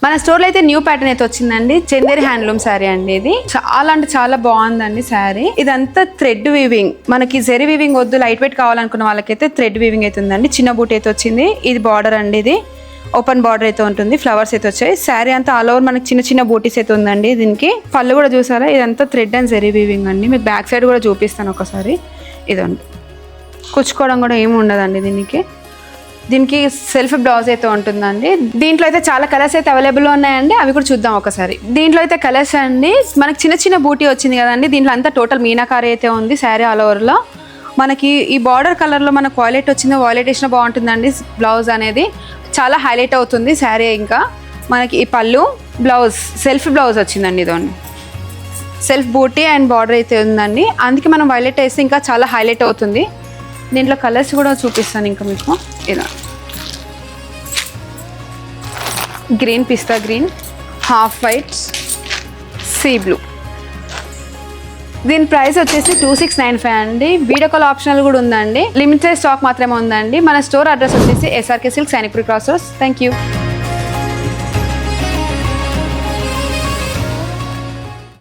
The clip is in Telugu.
మన స్టోర్లో అయితే న్యూ ప్యాటర్న్ అయితే వచ్చిందండి. చందేరి హ్యాండ్లూమ్ శారీ అండి. ఇది చాలా అంటే చాలా బాగుందండి శారీ. ఇదంతా థ్రెడ్ వీవింగ్. మనకి జెరీ వీవింగ్ వద్దు, లైట్ వెయిట్ కావాలనుకున్న వాళ్ళకైతే థ్రెడ్ వీవింగ్ అయితే ఉందండి. చిన్న బూట్ అయితే వచ్చింది. ఇది బార్డర్ అండి. ఇది ఓపెన్ బార్డర్ అయితే ఉంటుంది. ఫ్లవర్స్ అయితే వచ్చాయి. శారీ అంతా ఆల్ ఓవర్ మనకి చిన్న చిన్న బూటీస్ అయితే ఉందండి. దీనికి పళ్ళు కూడా చూసారా, ఇదంతా థ్రెడ్ అండ్ జెరీ వీవింగ్ అండి. మీకు బ్యాక్ సైడ్ కూడా చూపిస్తాను ఒకసారి. ఇదండి, కుచ్చుకోవడం కూడా ఏమి ఉండదండి. దీనికి సెల్ఫ్ బ్లౌజ్ అయితే ఉంటుందండి. దీంట్లో అయితే చాలా కలర్స్ అయితే అవైలబుల్ ఉన్నాయండి. అవి కూడా చూద్దాం ఒకసారి. దీంట్లో అయితే కలర్స్ అండి, మనకి చిన్న చిన్న బూటీ వచ్చింది కదండి. దీంట్లో అంతా టోటల్ మీనాకారి అయితే ఉంది శారీ ఆల్ ఓవర్లో. మనకి ఈ బార్డర్ కలర్లో మనకు వాయిలెట్ వచ్చింది. వాయిలెట్ వేసిన బాగుంటుందండి. బ్లౌజ్ అనేది చాలా హైలైట్ అవుతుంది శారీ. ఇంకా మనకి ఈ పళ్ళు, బ్లౌజ్ సెల్ఫ్ బ్లౌజ్ వచ్చిందండి. ఇదండి సెల్ఫ్ బూటీ అండ్ బార్డర్ అయితే ఉందండి. అందుకే మనం వైలెట్ వేస్తే ఇంకా చాలా హైలైట్ అవుతుంది. దీంట్లో కలర్స్ కూడా చూపిస్తాను ఇంకా మీకు. ఇలా గ్రీన్, పిస్తా green, half white, sea blue. దీని ప్రైస్ వచ్చేసి 2695 అండి. వీడియో కాల్ ఆప్షనల్ కూడా ఉందండి. లిమిటెడ్ స్టాక్ మాత్రమే ఉందండి. మన స్టోర్ అడ్రస్ వచ్చేసి SRK silk, Sainikpuri cross roads. Thank you.